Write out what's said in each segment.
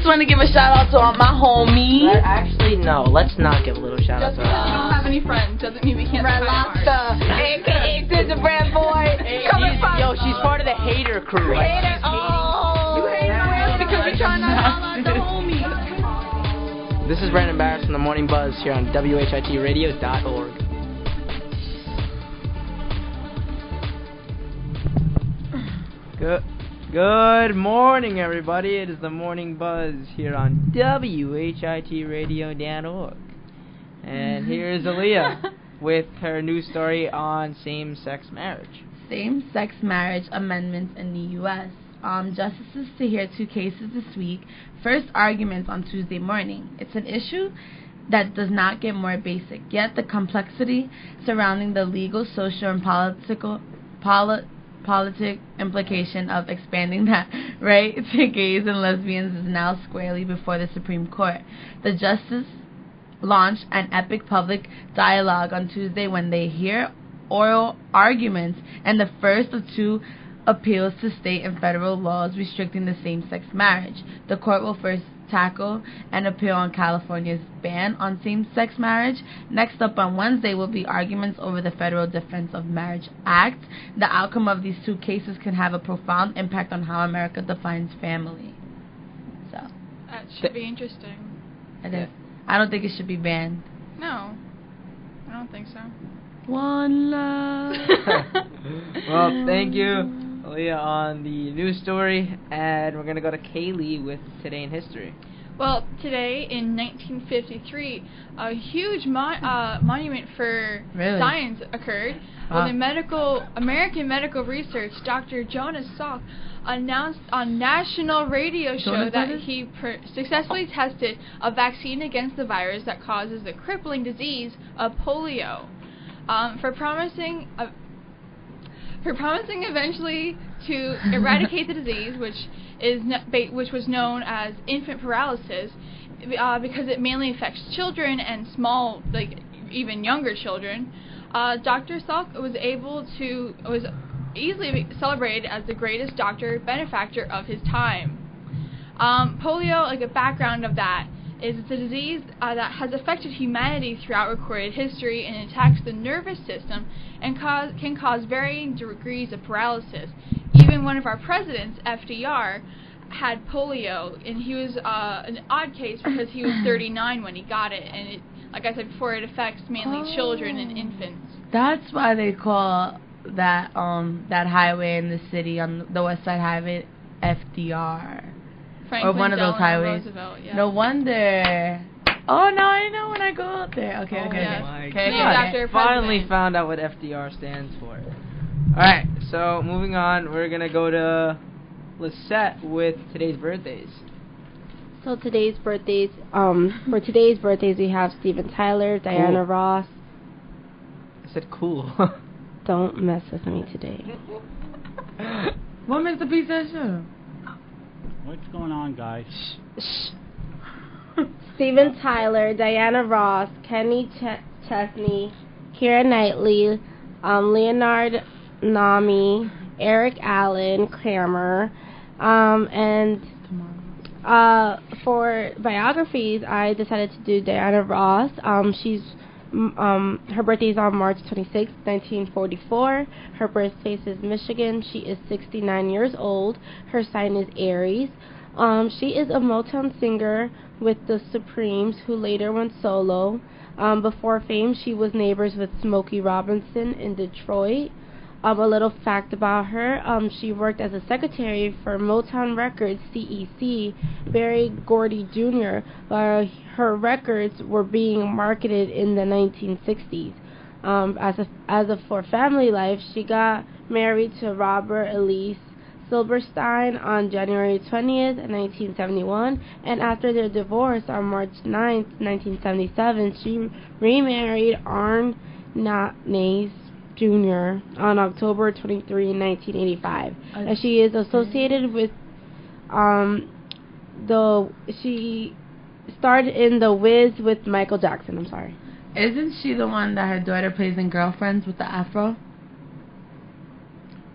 just want to give a shout out to all my homies. Actually, no. Let's not give a little shout out to Just because we don't have any friends doesn't mean we can't Red find Lobster, a.k.a. Gingerbread Boy. She's part of the hater crew. Hater. Oh. You hate us because we're trying to holler at the homies. This is Brandon Barris from the Morning Buzz here on WHITRadio.org. Good morning, everybody. It is the Morning Buzz here on WHITRadio.org. And here's Aaliyah with her new story on same-sex marriage. Same-sex marriage amendments in the U.S. Justices to hear two cases this week. First arguments on Tuesday morning. It's an issue that does not get more basic, yet the complexity surrounding the legal, social, and politic implication of expanding that right to gays and lesbians is now squarely before the Supreme Court. The justice launched an epic public dialogue on Tuesday when they hear oral arguments and the first of two appeals to state and federal laws restricting the same-sex marriage. The court will first tackle an appeal on California's ban on same-sex marriage. Next up on Wednesday will be arguments over the Federal Defense of Marriage Act. The outcome of these two cases can have a profound impact on how America defines family. So That should be interesting. it is. I don't think it should be banned. No, I don't think so. One love. Well, thank you, Aaliyah, on the news story, and we're going to go to Kaylee with Today in History. Well, today in 1953, a huge monument for science occurred when the American medical research Dr. Jonas Salk announced on national radio show that he successfully tested a vaccine against the virus that causes the crippling disease of polio. For promising eventually to eradicate the disease, which was known as infant paralysis, because it mainly affects children and small, like even younger children. Dr. Salk was easily celebrated as the greatest doctor benefactor of his time. Polio, like a background of that, is it's a disease that has affected humanity throughout recorded history and attacks the nervous system and can cause varying degrees of paralysis. Even one of our presidents, FDR, had polio, and he was an odd case because he was 39 when he got it, and it, like I said before, it affects mainly children and infants. That's why they call that highway in the city on the West Side Highway FDR. Franklin, or one of those highways. Roosevelt, yeah. No wonder. Oh, now I know when I go out there. Okay. After Finally found out what FDR stands for. Alright, so moving on, we're going to go to Lisette with today's birthdays. So today's birthdays, for today's birthdays we have Steven Tyler, Diana Ross. I said cool. Don't mess with me today. What makes the pizza show? What's going on, guys? Steven Tyler, Diana Ross, Kenny Chesney, Keira Knightley, Leonard Nami, Eric Allen Kramer, and for biographies, I decided to do Diana Ross. Her birthday is on March 26, 1944. Her birthplace is Michigan. She is 69 years old. Her sign is Aries. She is a Motown singer with the Supremes, who later went solo. Before fame, she was neighbors with Smokey Robinson in Detroit. A little fact about her, she worked as a secretary for Motown Records, CEC, Berry Gordy Jr., while her records were being marketed in the 1960s. As for family life, she got married to Robert Elise Silberstein on January 20th, 1971, and after their divorce on March 9th, 1977, she remarried Arne Naes Jr. on October 23, 1985. And she is associated with she starred in The Wiz with Michael Jackson. I'm sorry. Isn't she the one that her daughter plays in Girlfriends with the afro?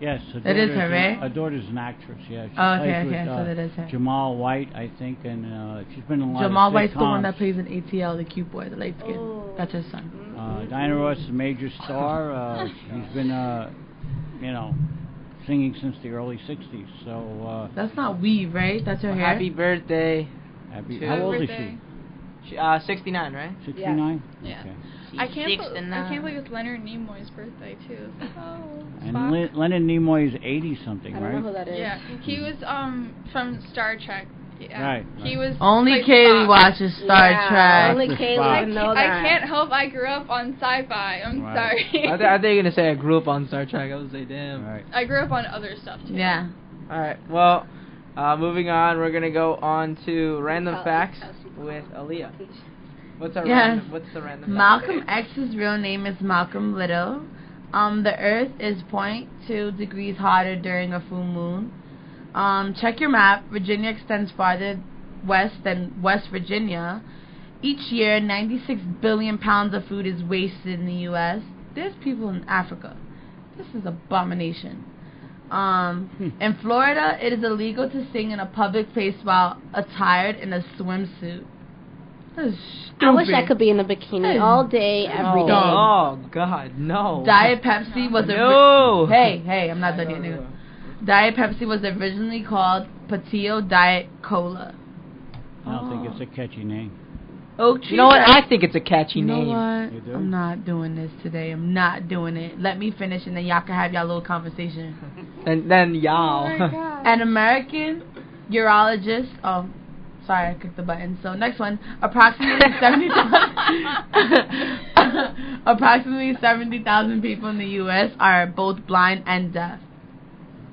Yes, It is her, right? Her daughter's an actress. Yeah. She Oh, plays okay, with, so that is her. Jamal White, I think, and she's been in a lot Jamal of White's the one sitcoms. that plays in ATL, the cute boy, the light skin. Oh. That's her son. Diana Ross is a major star. She's been, singing since the early '60s. So. That's not weave, right? That's her Well, hair. happy birthday. How old is birthday. she? 69, right? 69. Yeah. Okay. I can't believe it's Leonard Nimoy's birthday too. It's like, oh, And Spock. Leonard Nimoy is 80 something, I don't know who right? that is. Yeah, he was from Star Trek. Yeah. Right, He right. was Only like Kaylee Spock. watches Star Yeah, Trek. Only That's Kaylee Spock. would know I that. can't help I grew up on sci-fi. I'm Right. sorry. I thought you were gonna say I grew up on Star Trek. I was say, damn. Right. I grew up on other stuff too. Yeah. All right. Well, moving on. We're gonna go on to random facts with Aaliyah. What's the random fact? Malcolm X's real name is Malcolm Little. The Earth is 0.2 degrees hotter during a full moon. Check your map. Virginia extends farther west than West Virginia. Each year, 96 billion pounds of food is wasted in the U.S. There's people in Africa. This is abomination. In Florida, it is illegal to sing in a public place while attired in a swimsuit. That is stupid. I wish I could be in a bikini all day, every day. Oh God, no. Diet Pepsi was No. Hey, I'm not done yet. No. Diet Pepsi was originally called Patio Diet Cola. I don't think it's a catchy name. Oak tree. You know what? I think it's a catchy You know name. what? You do? I'm not doing this today. I'm not doing it. Let me finish, and then y'all can have y'all little conversation. And then y'all. Oh my God. An American urologist. Oh, sorry, I clicked the button. So next one, approximately 70,000 people in the U.S. are both blind and deaf.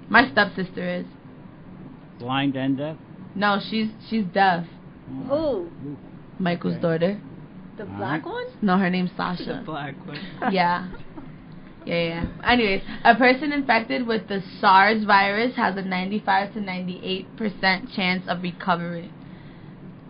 My stepsister is. Blind and deaf? No, she's deaf. Who? Michael's Okay. daughter. The black one? No, her name's The Sasha. black one. Yeah. Anyways, a person infected with the SARS virus has a 95 to 98% chance of recovery.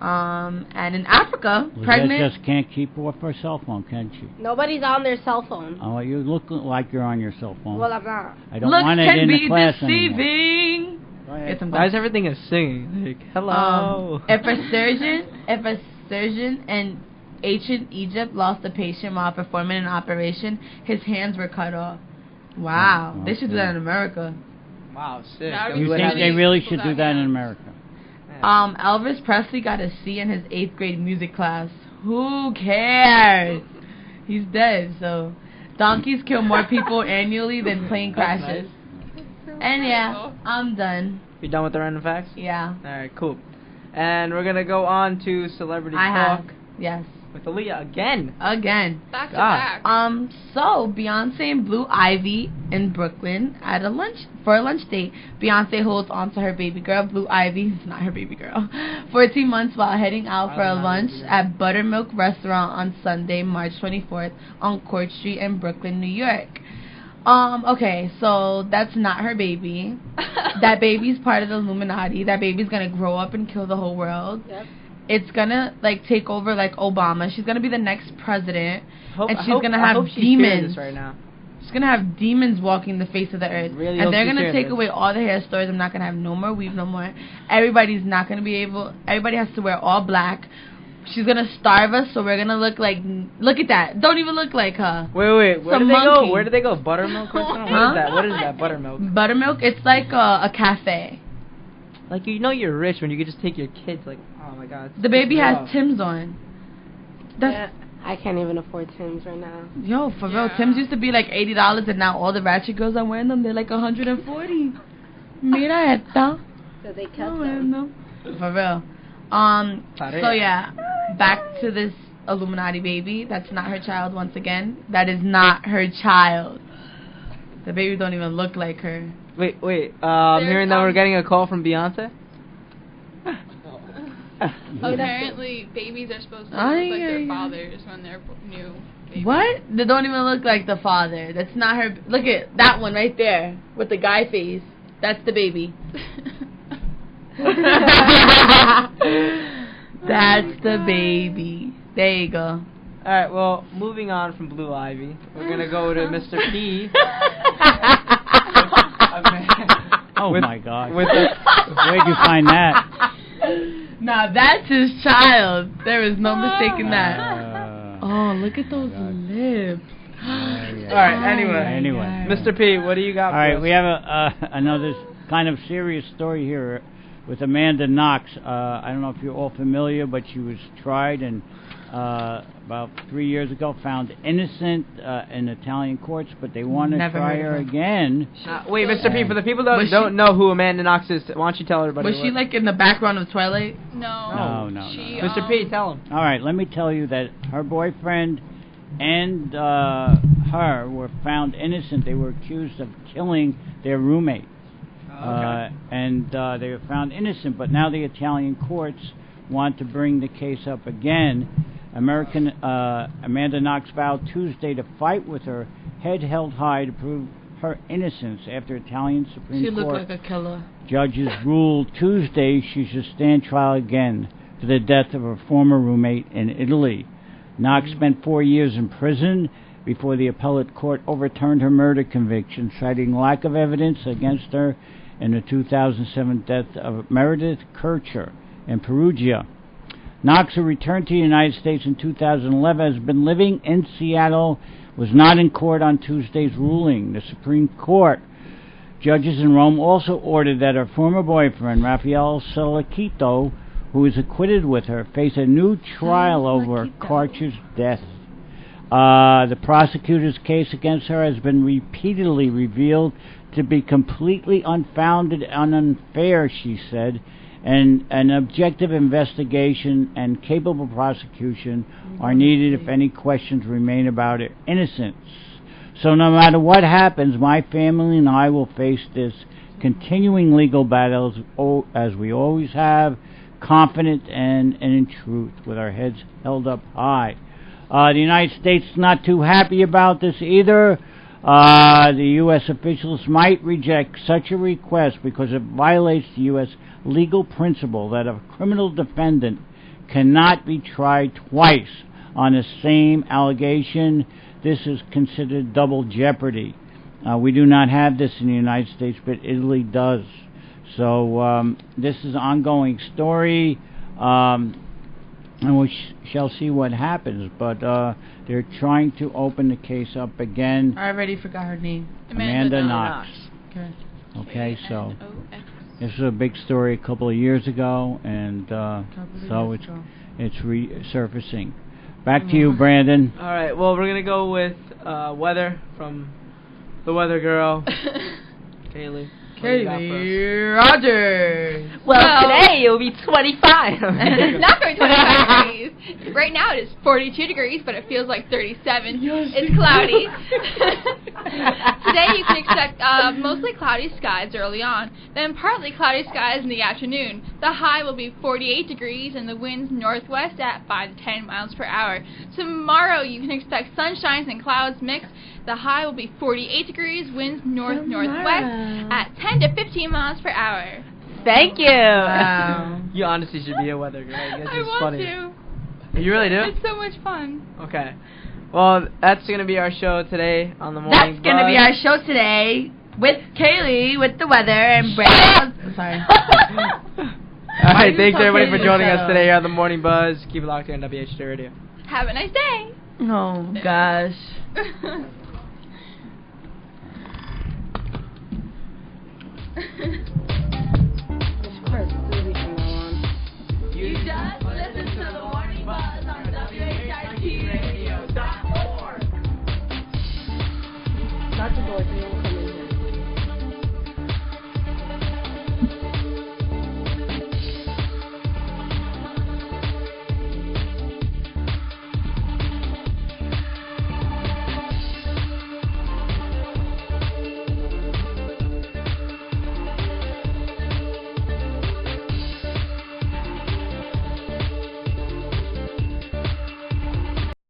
And in Africa, pregnant. Lizette just can't keep off her cell phone, can she? Nobody's on their cell phone. Oh, you look like you're on your cell phone. Well, I'm not. I don't Looks want it can in be the class anymore. deceiving. Go ahead. Get some Why is everything is singing? Like, hello. If a surgeon in ancient Egypt lost a patient while performing an operation, his hands were cut off. Wow, Oh, they should do that in America. Wow, sick. That would You be think really they really cool should do that in America? Elvis Presley got a C in his 8th grade music class. Who cares? He's dead, so donkeys kill more people annually than plane That's crashes. And yeah, I'm done. You done with the random facts? Yeah, Alright, cool. And we're gonna go on to celebrity I talk have. Yes, with Aaliyah again. again. Back to God. back. So Beyonce and Blue Ivy in Brooklyn at a lunch date. Beyonce holds on to her baby girl, Blue Ivy, it's not her baby girl, 14 months while heading out for a lunch at Buttermilk Restaurant on Sunday, March 24th on Court Street in Brooklyn, New York. Okay, so that's not her baby. That baby's part of the Illuminati. That baby's gonna grow up and kill the whole world. Yep. It's gonna take over like Obama. She's gonna be the next president, and she's gonna I have hope she's hearing demons. this right now. She's gonna have demons walking the face of the earth, Really and hope they're she's gonna hearing take this. away all the hair stores. I'm not gonna have no more weave no more. Everybody has to wear all black. She's gonna starve us, so we're gonna look at that. Don't even look like her. Wait, where Some did they go? monkey. Where did they go? Buttermilk restaurant? Huh? What is that? Buttermilk? Buttermilk, it's like a cafe. Like, you know you're rich when you could just take your kids, like, oh my god. The baby it's has rough. Tim's on. That's I can't even afford Tim's right now. Yo, for real, Yeah. Tim's used to be like $80, and now all the ratchet girls are wearing them. They're like $140. Mira esta. So they kept No, them. no. For real. So yeah, back to this Illuminati baby. That's not her child once again. That is not her child. The baby don't even look like her. Wait, I'm hearing that we're getting a call from Beyonce? Apparently, babies are supposed to look Ay, like ay, their ay. fathers when they're new babies. What? They don't even look like the father. That's not her. Look at that one right there with the guy face. That's the baby. That's the baby. There you go. Alright, well, moving on from Blue Ivy, we're gonna go to Mr. P. A Oh With- my God! with the- Where'd you find that? Now that's his child. There is no mistaking that. Uh, Oh, look at those God. lips. All right. Anyway. Mr. P, what do you got? All for right, us? we have another kind of serious story here with Amanda Knox. I don't know if you're all familiar, but she was tried and about 3 years ago found innocent in Italian courts, but they want to Never try heard of her her. again. Wait, Mr. P, for the people that Was don't she- know who Amanda Knox is, why don't you tell everybody? Was she like in the background of Twilight? No. No. She, Mr. P, tell him. All right, let me tell you that her boyfriend and her were found innocent. They were accused of killing their roommate. And they were found innocent, but now the Italian courts want to bring the case up again. Amanda Knox vowed Tuesday to fight with her head held high to prove her innocence after Italian Supreme She looked Court like a killer. judges ruled Tuesday she should stand trial again for the death of her former roommate in Italy. Knox spent 4 years in prison before the appellate court overturned her murder conviction, citing lack of evidence against her in the 2007 death of Meredith Kircher in Perugia. Knox, who returned to the United States in 2011, has been living in Seattle, was not in court on Tuesday's ruling. The Supreme Court judges in Rome also ordered that her former boyfriend, Rafael Sollecito, who is acquitted with her, face a new trial over Kircher's death. The prosecutor's case against her has been repeatedly revealed to be completely unfounded and unfair, she said, and an objective investigation and capable prosecution are needed if any questions remain about her innocence. So no matter what happens, my family and I will face this continuing legal battle as we always have, confident and in truth, with our heads held up high. The United States is not too happy about this either. The U.S. officials might reject such a request because it violates the U.S. legal principle that a criminal defendant cannot be tried twice on the same allegation. This is considered double jeopardy. We do not have this in the United States, but Italy does. So this is an ongoing story, and we shall see what happens. But they're trying to open the case up again. I already forgot her name. Amanda Knox. Okay. Okay, so Knox. this was a big story a couple of years ago, and so it's resurfacing. Back to you, Brandon. All right. Well, we're gonna go with weather from the weather girl, Kaylee. What do you got for us? Kaylee Rogers. Well, Well- today it will be 25. It's not going to be 25 degrees. Right now it is 42 degrees, but it feels like 37. It's cloudy. Today you can expect mostly cloudy skies early on, then partly cloudy skies in the afternoon. The high will be 48 degrees and the winds northwest at 5 to 10 miles per hour. Tomorrow you can expect sunshines and clouds mixed. The high will be 48 degrees, winds north-northwest at 10 to 15 miles per hour. Thank you. Wow. You honestly should be a weather girl. I guess I it's want funny. to. You really do? It's so much fun. Okay. Well, that's gonna be our show today on the morning. That's gonna be our show today with Kaylee with the weather and Brandon. Sorry. All right. you Thanks talk everybody for Kaylee joining show? us today here on the Morning Buzz. Keep it locked here on WHD Radio. Have a nice day. Oh gosh. You just listen to the Morning Buzz on WHITradio.org. Dr. Dorothy.